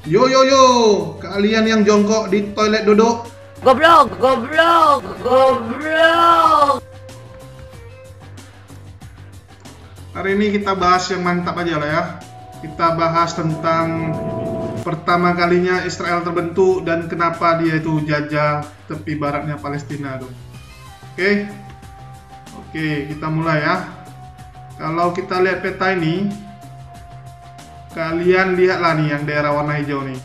Yo yo yo, kalian yang jongkok di toilet duduk. Goblok, goblok, goblok. Hari ini kita bahas yang mantap aja lah ya. Kita bahas tentang pertama kalinya Israel terbentuk dan kenapa dia itu jajah tepi baratnya Palestina tuh. Oke, kita mulai ya. Kalau kita lihat peta ini, kalian lihatlah nih yang daerah warna hijau nih.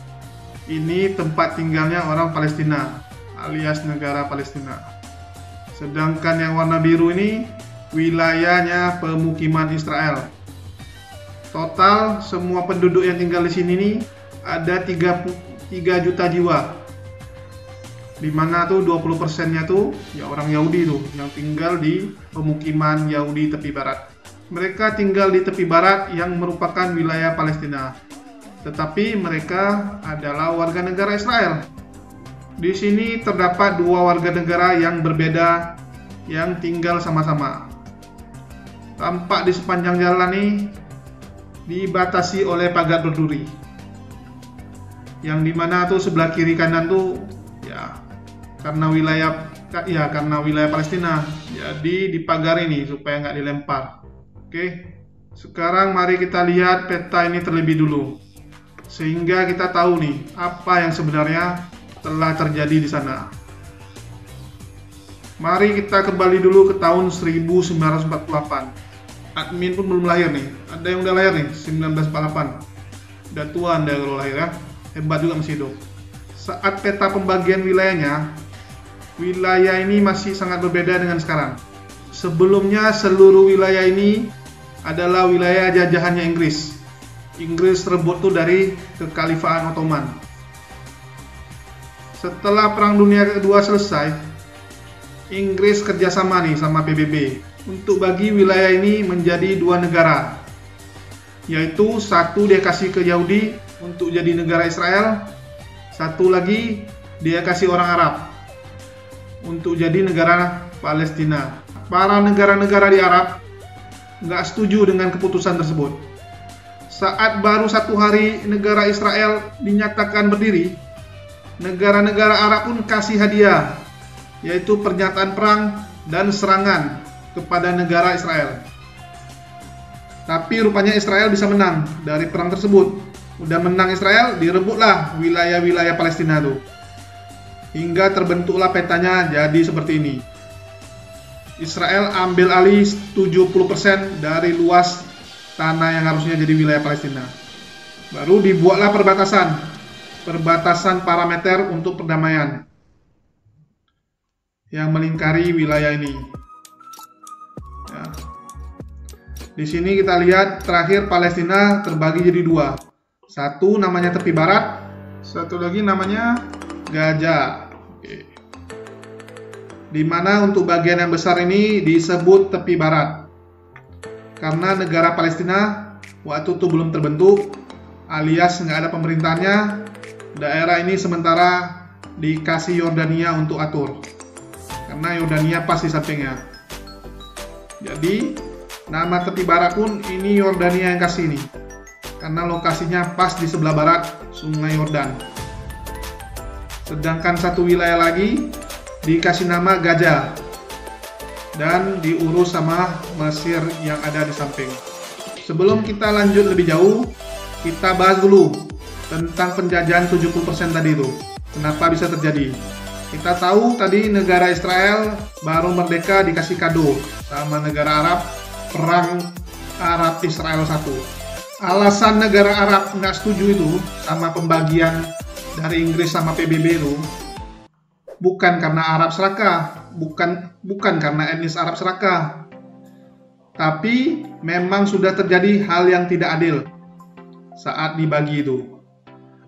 Ini tempat tinggalnya orang Palestina, alias negara Palestina. Sedangkan yang warna biru ini wilayahnya pemukiman Israel. Total semua penduduk yang tinggal di sini nih ada 3 juta jiwa. Dimana tuh 20%-nya tuh ya orang Yahudi tuh yang tinggal di pemukiman Yahudi tepi barat. Mereka tinggal di tepi barat yang merupakan wilayah Palestina. Tetapi mereka adalah warga negara Israel. Di sini terdapat 2 warga negara yang berbeda yang tinggal sama-sama. Tampak di sepanjang jalan nih dibatasi oleh pagar berduri. Yang dimana tuh sebelah kiri kanan tuh ya karena wilayah Palestina, jadi dipagari nih supaya nggak dilempar. Sekarang mari kita lihat peta ini terlebih dulu, sehingga kita tahu nih apa yang sebenarnya telah terjadi di sana. Mari kita kembali dulu ke tahun 1948. Admin pun belum lahir nih, ada yang udah lahir nih 1948. Udah tua Anda kalau lahir ya, hebat juga masih hidup. Saat peta pembagian wilayahnya, wilayah ini masih sangat berbeda dengan sekarang. Sebelumnya seluruh wilayah ini adalah wilayah jajahannya Inggris. Inggris rebut tuh dari Kekhalifahan Ottoman. Setelah Perang Dunia Kedua selesai, Inggris kerjasama nih sama PBB untuk bagi wilayah ini menjadi 2 negara, yaitu satu dia kasih ke Yahudi untuk jadi negara Israel, satu lagi dia kasih orang Arab untuk jadi negara Palestina. Para negara-negara di Arab nggak setuju dengan keputusan tersebut. Saat baru 1 hari negara Israel dinyatakan berdiri, negara-negara Arab pun kasih hadiah, yaitu pernyataan perang dan serangan kepada negara Israel. Tapi rupanya Israel bisa menang dari perang tersebut. Udah menang Israel, direbutlah wilayah-wilayah Palestina tuh. Hingga terbentuklah petanya jadi seperti ini. Israel ambil alih 70% dari luas tanah yang harusnya jadi wilayah Palestina. Baru dibuatlah perbatasan parameter untuk perdamaian yang melingkari wilayah ini. Ya. Di sini kita lihat terakhir Palestina terbagi jadi 2. Satu namanya tepi barat, satu lagi namanya Gaza. Di mana untuk bagian yang besar ini disebut tepi barat. Karena negara Palestina waktu itu belum terbentuk, alias nggak ada pemerintahnya, daerah ini sementara dikasih Yordania untuk atur. Karena Yordania pas di sampingnya. Jadi nama tepi barat pun ini Yordania yang kasih nih. Karena lokasinya pas di sebelah barat Sungai Yordan. Sedangkan satu wilayah lagi dikasih nama Gaza dan diurus sama Mesir yang ada di samping. Sebelum kita lanjut lebih jauh, kita bahas dulu tentang penjajahan 70% tadi itu. Kenapa bisa terjadi? Kita tahu tadi negara Israel baru merdeka dikasih kado sama negara Arab, perang Arab Israel 1. Alasan negara Arab nggak setuju itu sama pembagian dari Inggris sama PBB itu bukan karena Arab serakah, bukan karena etnis Arab serakah, tapi memang sudah terjadi hal yang tidak adil saat dibagi itu,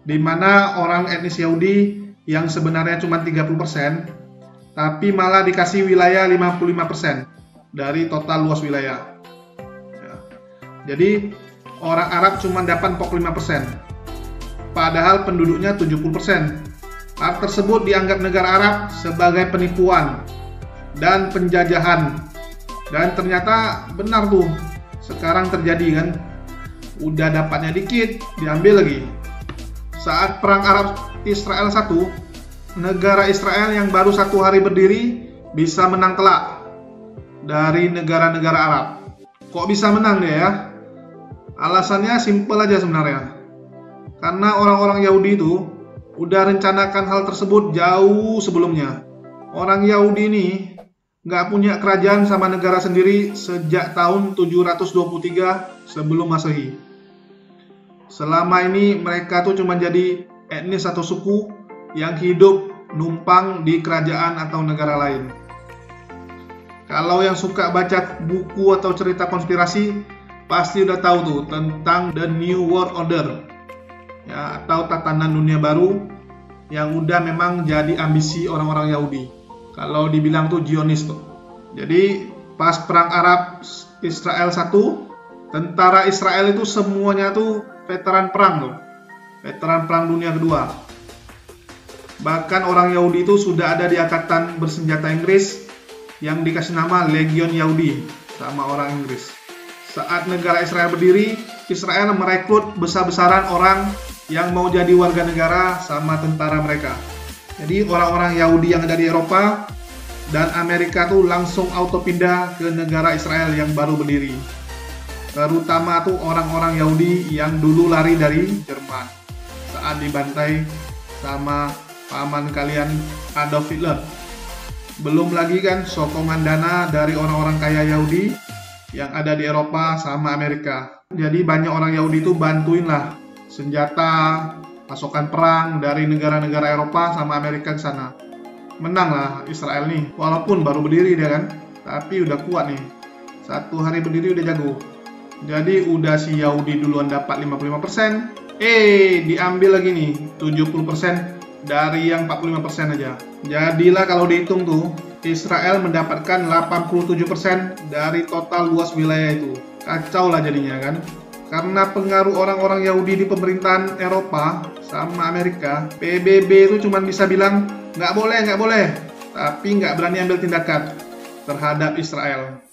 di mana orang etnis Yahudi yang sebenarnya cuma 30%, tapi malah dikasih wilayah 55% dari total luas wilayah. Ya. Jadi orang Arab cuma dapat 45%, padahal penduduknya 70%. Hal tersebut dianggap negara Arab sebagai penipuan dan penjajahan. Dan ternyata benar tuh, sekarang terjadi kan. Udah dapatnya dikit, diambil lagi. saat Perang Arab Israel 1, negara Israel yang baru 1 hari berdiri bisa menang telak dari negara-negara Arab. Kok bisa menang dia ya? Alasannya simpel aja sebenarnya. Karena orang-orang Yahudi itu udah rencanakan hal tersebut jauh sebelumnya. Orang Yahudi ini nggak punya kerajaan sama negara sendiri sejak tahun 723 sebelum Masehi. Selama ini mereka tuh cuma jadi etnis atau suku yang hidup numpang di kerajaan atau negara lain. Kalau yang suka baca buku atau cerita konspirasi pasti udah tahu tuh tentang The New World Order ya, atau tatanan dunia baru yang udah memang jadi ambisi orang-orang Yahudi. Kalau dibilang tuh Zionis tuh. Jadi pas Perang Arab Israel 1, tentara Israel itu semuanya tuh veteran perang tuh. Veteran perang dunia kedua. Bahkan orang Yahudi itu sudah ada di angkatan bersenjata Inggris yang dikasih nama Legion Yahudi sama orang Inggris. Saat negara Israel berdiri, Israel merekrut besar-besaran orang yang mau jadi warga negara sama tentara mereka. Jadi orang-orang Yahudi yang ada di Eropa dan Amerika tuh langsung auto pindah ke negara Israel yang baru berdiri. Terutama tuh orang-orang Yahudi yang dulu lari dari Jerman saat dibantai sama paman kalian Adolf Hitler. Belum lagi kan sokongan dana dari orang-orang kaya Yahudi yang ada di Eropa sama Amerika. Jadi banyak orang Yahudi itu bantuin lah senjata, pasokan perang dari negara-negara Eropa sama Amerika ke sana. Menang lah Israel nih, walaupun baru berdiri dia kan, tapi udah kuat nih. 1 hari berdiri udah jago. Jadi udah si Yahudi duluan dapat 55%, diambil lagi nih 70% dari yang 45% aja. Jadilah kalau dihitung tuh, Israel mendapatkan 87% dari total luas wilayah itu. Kacau lah jadinya kan. Karena pengaruh orang-orang Yahudi di pemerintahan Eropa sama Amerika, PBB itu cuma bisa bilang nggak boleh, tapi nggak berani ambil tindakan terhadap Israel.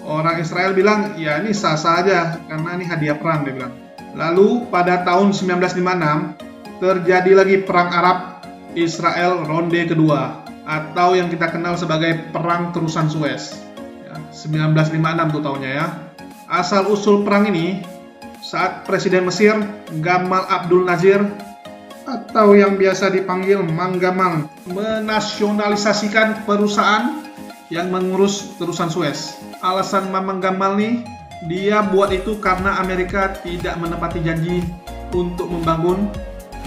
Orang Israel bilang, ya ini sah-sah aja karena ini hadiah perang, dia bilang. Lalu pada tahun 1956 terjadi lagi Perang Arab Israel Ronde kedua, atau yang kita kenal sebagai Perang Terusan Suez. Ya, 1956 tuh tahunnya ya. Asal-usul perang ini saat Presiden Mesir Gamal Abdul Nasir atau yang biasa dipanggil Mang Gamal menasionalisasikan perusahaan yang mengurus terusan Suez. Alasan Mang Gamal nih, dia buat itu karena Amerika tidak menepati janji untuk membangun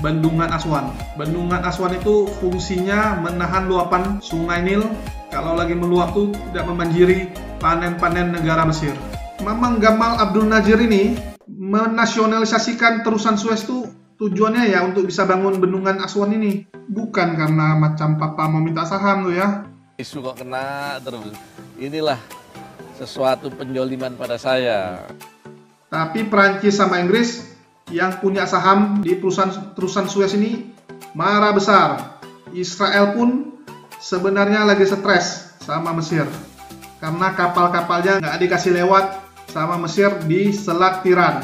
Bendungan Aswan. Bendungan Aswan itu fungsinya menahan luapan Sungai Nil kalau lagi meluap tuh tidak membanjiri panen-panen negara Mesir. Mang Gamal Abdul Nasir ini menasionalisasikan terusan Suez tuh tujuannya ya untuk bisa bangun Bendungan Aswan ini, bukan karena macam papa mau minta saham tuh ya. Isu kok kena terus. Inilah sesuatu penjoliman pada saya. Tapi Prancis sama Inggris yang punya saham di perusahaan terusan Suez ini marah besar. Israel pun sebenarnya lagi stres sama Mesir karena kapal-kapalnya nggak dikasih lewat sama Mesir di Selat Tiran.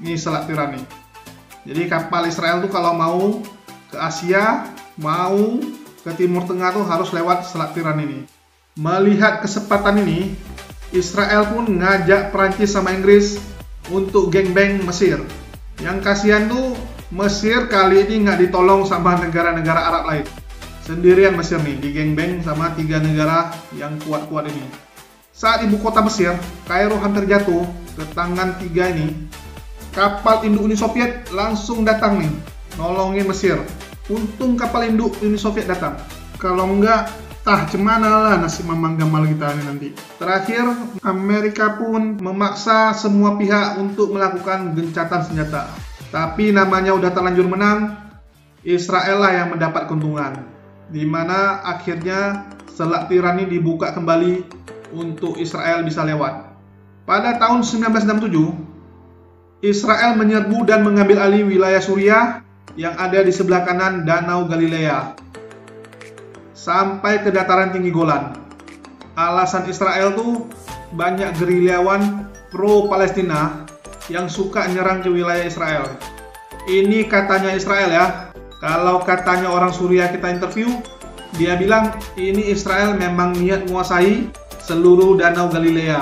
Ini Selat Tiran nih. Jadi kapal Israel tuh kalau mau ke Asia, mau ke Timur Tengah tuh harus lewat Selat Tiran ini. Melihat kesempatan ini, Israel pun ngajak Prancis sama Inggris untuk gengbeng Mesir. Yang kasihan tuh Mesir kali ini nggak ditolong sama negara-negara Arab lain. Sendirian Mesir nih digengbeng sama 3 negara yang kuat-kuat ini. Saat ibu kota Mesir, Kairo hampir jatuh ke tangan 3 ini, kapal induk Uni Soviet langsung datang nih, nolongin Mesir. Untung kapal induk Uni Soviet datang. Kalau enggak, cemana lah nasib Mang Gamal kita ini nanti. Terakhir, Amerika pun memaksa semua pihak untuk melakukan gencatan senjata. Tapi namanya udah terlanjur menang, Israel lah yang mendapat keuntungan. Di mana akhirnya Selat Tiran ini dibuka kembali untuk Israel bisa lewat. Pada tahun 1967, Israel menyerbu dan mengambil alih wilayah Suriah yang ada di sebelah kanan Danau Galilea sampai ke dataran tinggi Golan. Alasan Israel tuh banyak gerilyawan pro-Palestina yang suka nyerang ke wilayah Israel. Ini katanya Israel ya. Kalau katanya orang Suriah kita interview, dia bilang ini Israel memang niat menguasai seluruh Danau Galilea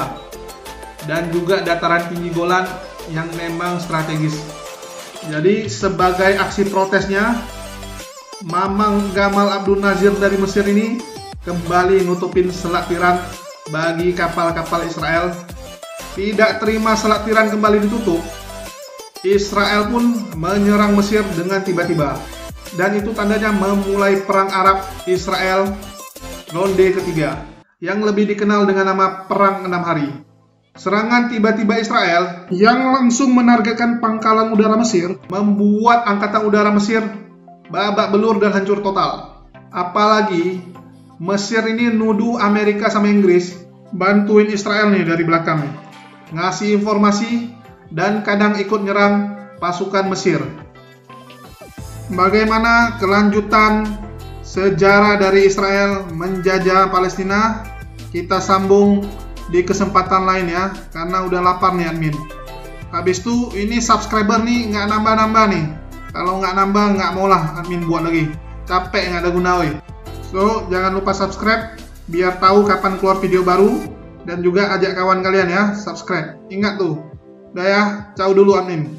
dan juga dataran tinggi Golan yang memang strategis. Jadi sebagai aksi protesnya, Mamang Gamal Abdul Nasir dari Mesir ini kembali nutupin Selat Tiran bagi kapal-kapal Israel. Tidak terima Selat Tiran kembali ditutup, Israel pun menyerang Mesir dengan tiba-tiba. Dan itu tandanya memulai perang Arab Israel ronde ketiga, yang lebih dikenal dengan nama Perang 6 Hari. Serangan tiba-tiba Israel yang langsung menargetkan pangkalan udara Mesir membuat angkatan udara Mesir babak belur dan hancur total. Apalagi Mesir ini nuduh Amerika sama Inggris bantuin Israel nih dari belakang, ngasih informasi dan kadang ikut nyerang pasukan Mesir. Bagaimana kelanjutan sejarah dari Israel menjajah Palestina? Kita sambung di kesempatan lain ya, karena udah lapar nih admin. Habis itu ini subscriber nih nggak nambah-nambah nih. Kalau nggak nambah nggak mau lah admin buat lagi. Capek nggak ada guna woi. So jangan lupa subscribe biar tahu kapan keluar video baru, dan juga ajak kawan kalian ya subscribe. Ingat tuh. Udah ya, ciao dulu admin.